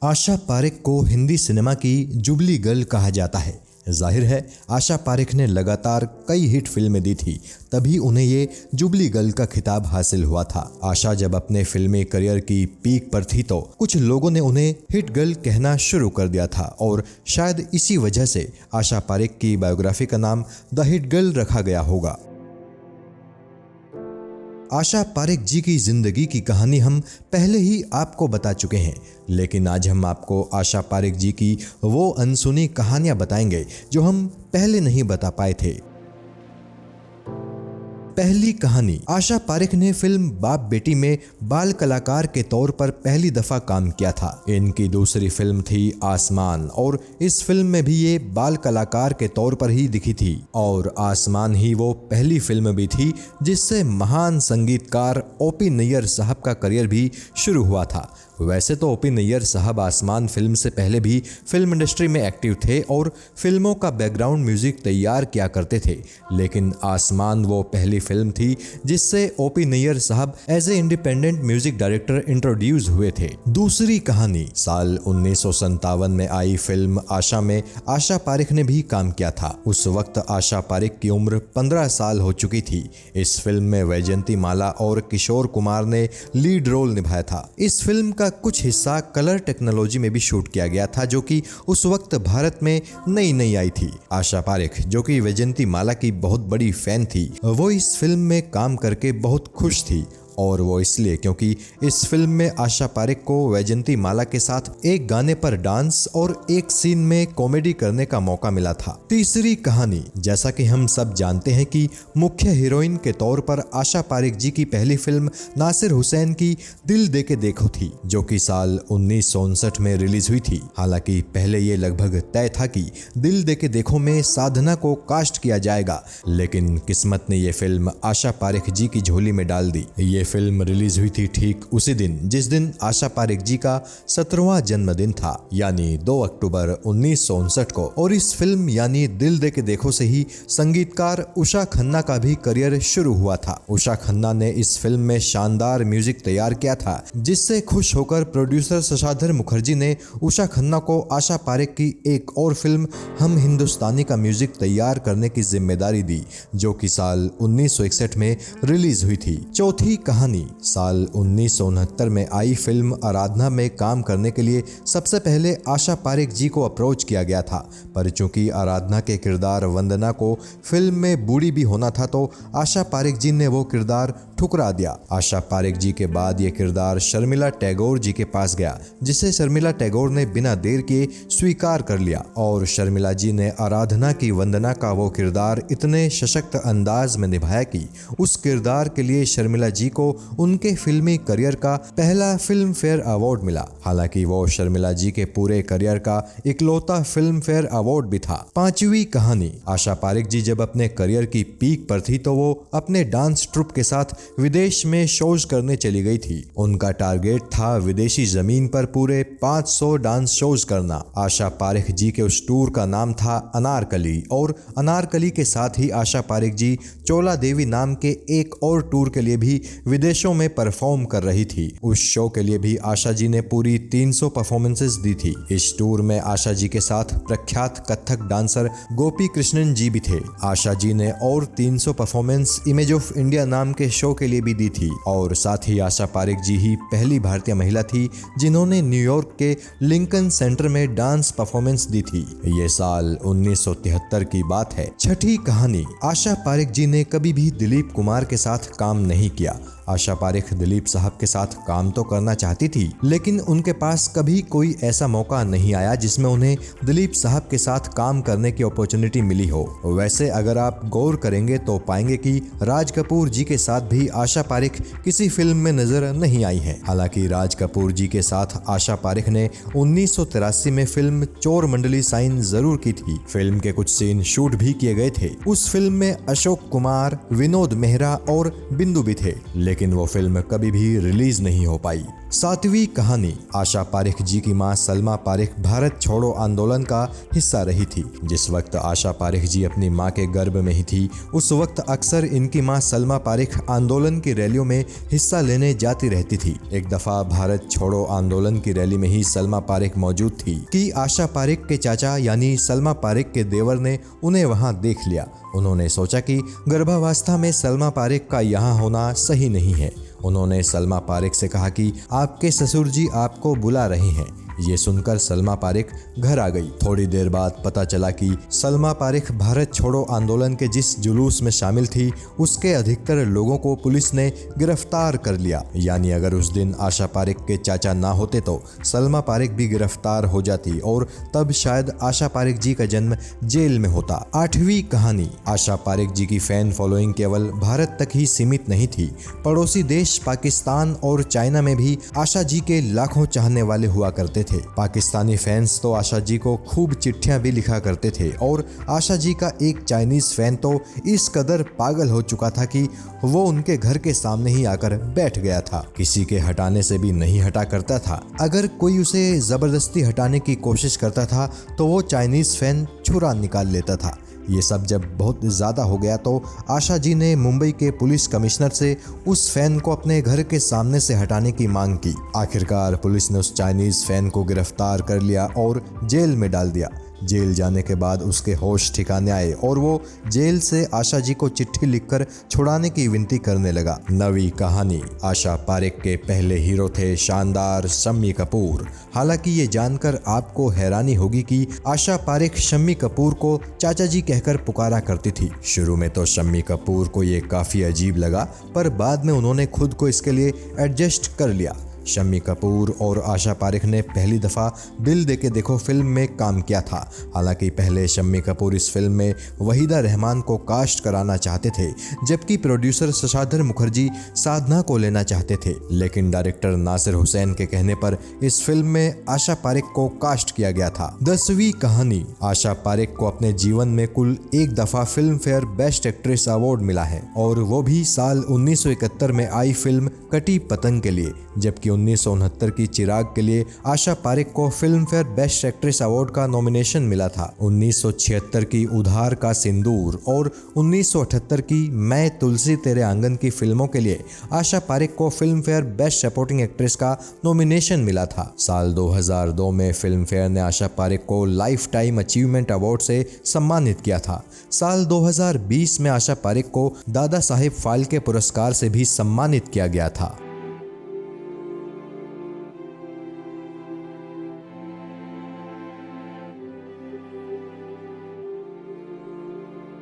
आशा पारेख को हिंदी सिनेमा की jubilee girl कहा जाता है। जाहिर है आशा पारेख ने लगातार कई हिट फिल्में दी थी, तभी उन्हें ये जुबली गर्ल का खिताब हासिल हुआ था। आशा जब अपने फिल्मी करियर की पीक पर थी तो कुछ लोगों ने उन्हें हिट गर्ल कहना शुरू कर दिया था और शायद इसी वजह से आशा पारेख की बायोग्राफी का नाम द हिट गर्ल रखा गया होगा। आशा पारेख जी की जिंदगी की कहानी हम पहले ही आपको बता चुके हैं, लेकिन आज हम आपको आशा पारेख जी की वो अनसुनी कहानियां बताएंगे जो हम पहले नहीं बता पाए थे। पहली कहानी। आशा पारेख ने फिल्म बाप बेटी में बाल कलाकार के तौर पर पहली दफा काम किया था। इनकी दूसरी फिल्म थी आसमान और इस फिल्म में भी ये बाल कलाकार के तौर पर ही दिखी थी और आसमान ही वो पहली फिल्म भी थी जिससे महान संगीतकार ओपी नैयर साहब का करियर भी शुरू हुआ था। वैसे तो ओपी नैयर साहब आसमान फिल्म से पहले भी फिल्म इंडस्ट्री में एक्टिव थे और फिल्मों का बैकग्राउंड म्यूजिक तैयार किया करते थे, लेकिन आसमान वो पहली फिल्म थी जिससे ओपी नैयर साहब as a independent music director introduce हुए थे। दूसरी कहानी। साल 1957 में आई फिल्म आशा में आशा पारेख ने भी काम किया था। उस वक्त आशा पारेख की उम्र 15 साल हो चुकी थी। इस फिल्म में वैजयंती माला और किशोर कुमार ने लीड रोल निभाया था। इस फिल्म का कुछ हिस्सा कलर टेक्नोलॉजी में भी शूट किया गया था, जो कि उस वक्त भारत में नई आई थी। आशा पारेख, जो कि वैजयंती माला की बहुत बड़ी फैन थी, वो इस फिल्म में काम करके बहुत खुश थी और वो इसलिए क्योंकि इस फिल्म में आशा पारेख को वैजयंती माला के साथ एक गाने पर डांस और एक सीन में कॉमेडी करने का मौका मिला था। तीसरी कहानी। जैसा कि हम सब जानते हैं कि मुख्य हीरोइन के तौर पर आशा पारेख जी की पहली फिल्म नासिर हुसैन की दिल दे के देखो थी, जो कि साल 1959 में रिलीज हुई थी। हालांकि पहले ये लगभग तय था कि दिल दे के देखो में साधना को कास्ट किया जाएगा, लेकिन किस्मत ने ये फिल्म आशा पारेख जी की झोली में डाल दी। ये फिल्म रिलीज हुई थी ठीक उसी दिन जिस दिन आशा पारेख जी का 17वां जन्मदिन था, यानी 2 अक्टूबर 1959 को। और इस फिल्म यानी दिल दे के देखो से ही संगीतकार उषा खन्ना का भी करियर शुरू हुआ था। उषा खन्ना ने इस फिल्म में शानदार म्यूजिक तैयार किया था, जिससे खुश होकर प्रोड्यूसर शशाधर मुखर्जी ने उषा खन्ना को आशा पारेख की एक और फिल्म हम हिंदुस्तानी का म्यूजिक तैयार करने की जिम्मेदारी दी, जो कि साल 1961 में रिलीज हुई थी। चौथी कहानी। साल 1969 में आई फिल्म आराधना में काम करने के लिए सबसे पहले आशा पारेख जी को अप्रोच किया गया था, पर चूंकि आराधना के किरदार वंदना को फिल्म में बूढ़ी भी होना था तो आशा पारेख जी ने वो किरदार ठुकरा दिया। आशा पारेख जी के बाद ये किरदार शर्मिला टैगोर जी के पास गया, जिसे शर्मिला टैगोर ने बिना देर किए स्वीकार कर लिया और शर्मिला जी ने आराधना की वंदना का वो किरदार इतने सशक्त अंदाज में निभाया कि उस किरदार के लिए शर्मिला जी को उनके फिल्मी करियर का पहला फिल्म फेयर अवार्ड मिला। हालांकि वो शर्मिला जी के पूरे करियर का इकलौता फिल्म फेयर अवार्ड भी था। पांचवी कहानी। आशा पारेख जी जब अपने करियर की पीक पर थी तो वो अपने डांस ट्रुप के साथ विदेश में शोज करने चली गई थी। उनका टारगेट था विदेशी जमीन पर पूरे 500 डांस शोज करना। आशा पारेख जी के उस टूर का नाम था अनारकली और अनारकली के साथ ही आशा पारेख जी चोला देवी नाम के एक और टूर के लिए भी विदेशों में परफॉर्म कर रही थी। उस शो के लिए भी आशा जी ने पूरी 300 परफॉर्मेंसेस दी थी। इस टूर में आशा जी के साथ प्रख्यात कथक डांसर गोपी कृष्णन जी भी थे। आशा जी ने और 300 परफॉर्मेंस इमेज ऑफ इंडिया नाम के शो के लिए भी दी थी और साथ ही आशा पारेख जी ही पहली भारतीय महिला थी जिन्होंने न्यूयॉर्क के लिंकन सेंटर में डांस परफॉर्मेंस दी थी। ये साल 1973 की बात है। छठी कहानी। आशा पारेख जी ने कभी भी दिलीप कुमार के साथ काम नहीं किया। आशा पारेख दिलीप साहब के साथ काम तो करना चाहती थी, लेकिन उनके पास कभी कोई ऐसा मौका नहीं आया जिसमें उन्हें दिलीप साहब के साथ काम करने की अपॉर्चुनिटी मिली हो। वैसे अगर आप गौर करेंगे तो पाएंगे कि राज कपूर जी के साथ भी आशा पारेख किसी फिल्म में नजर नहीं आई है। हालांकि राज कपूर जी के साथ आशा पारेख ने 1983 में फिल्म चोर मंडली साइन जरूर की थी। फिल्म के कुछ सीन शूट भी किए गए थे। उस फिल्म में अशोक कुमार, विनोद मेहरा और बिंदु भी थे, लेकिन वो फिल्म कभी भी रिलीज नहीं हो पाई। सातवीं कहानी। आशा पारेख जी की मां सलमा पारेख भारत छोड़ो आंदोलन का हिस्सा रही थी। जिस वक्त आशा पारेख जी अपनी मां के गर्भ में ही थी, उस वक्त अक्सर इनकी मां सलमा पारेख आंदोलन की रैलियों में हिस्सा लेने जाती रहती थी। एक दफा भारत छोड़ो आंदोलन की रैली में ही सलमा पारेख मौजूद थी कि आशा पारेख के चाचा यानी सलमा पारेख के देवर ने उन्हें वहां देख लिया। उन्होंने सोचा कि गर्भावस्था में सलमा पारेख का यहाँ होना सही नहीं है। उन्होंने सलमा पारेख से कहा कि आपके ससुर जी आपको बुला रहे हैं। ये सुनकर सलमा पारेख घर आ गई। थोड़ी देर बाद पता चला कि सलमा पारेख भारत छोड़ो आंदोलन के जिस जुलूस में शामिल थी, उसके अधिकतर लोगों को पुलिस ने गिरफ्तार कर लिया। यानी अगर उस दिन आशा पारेख के चाचा ना होते तो सलमा पारेख भी गिरफ्तार हो जाती और तब शायद आशा पारेख जी का जन्म जेल में होता। आठवीं कहानी। आशा पारेख जी की फैन फॉलोइंग केवल भारत तक ही सीमित नहीं थी। पड़ोसी देश पाकिस्तान और चाइना में भी आशा जी के लाखों चाहने वाले हुआ करते थे। पाकिस्तानी फैंस तो आशा जी को खूब चिट्ठियां भी लिखा करते थे और आशा जी का एक चाइनीज फैन तो इस कदर पागल हो चुका था कि वो उनके घर के सामने ही आकर बैठ गया था। किसी के हटाने से भी नहीं हटा करता था। अगर कोई उसे जबरदस्ती हटाने की कोशिश करता था तो वो चाइनीज फैन छुरा निकाल लेता था। ये सब जब बहुत ज़्यादा हो गया तो आशा जी ने मुंबई के पुलिस कमिश्नर से उस फैन को अपने घर के सामने से हटाने की मांग की। आखिरकार पुलिस ने उस चाइनीज़ फैन को गिरफ्तार कर लिया और जेल में डाल दिया। जेल जाने के बाद उसके होश ठिकाने आए और वो जेल से आशा जी को चिट्ठी लिखकर छुड़ाने की विनती करने लगा। नवी कहानी। आशा पारेख के पहले हीरो थे शानदार शम्मी कपूर। हालांकि ये जानकर आपको हैरानी होगी कि आशा पारेख शम्मी कपूर को चाचा जी कहकर पुकारा करती थी। शुरू में तो शम्मी कपूर को ये काफी अजीब लगा, पर बाद में उन्होंने खुद को इसके लिए एडजस्ट कर लिया। शम्मी कपूर और आशा पारेख ने पहली दफ़ा दिल दे के देखो फिल्म में काम किया था। हालांकि पहले शम्मी कपूर इस फिल्म में वहीदा रहमान को कास्ट कराना चाहते थे, जबकि प्रोड्यूसर शशाधर मुखर्जी साधना को लेना चाहते थे। लेकिन डायरेक्टर नासिर हुसैन के कहने पर इस फिल्म में आशा पारेख को कास्ट किया गया था। 10वीं कहानी। आशा पारेख को अपने जीवन में कुल एक दफ़ा film fair best actress award मिला है और वो भी साल 1971 में आई फिल्म कटी पतंग के लिए, जबकि 1969 की चिराग के लिए आशा पारेख को film fair best actress award का नॉमिनेशन मिला था। 1976 की उधार का सिंदूर और 1978 की मैं तुलसी तेरे आंगन की फिल्मों के लिए आशा पारेख को film fair best supporting actress का नॉमिनेशन मिला था। साल 2002 में फिल्म फेयर ने आशा पारेख को लाइफ टाइम अचीवमेंट अवार्ड से सम्मानित किया था। साल 2020 में आशा पारेख को दादा साहेब फाल्के पुरस्कार से भी सम्मानित किया गया था।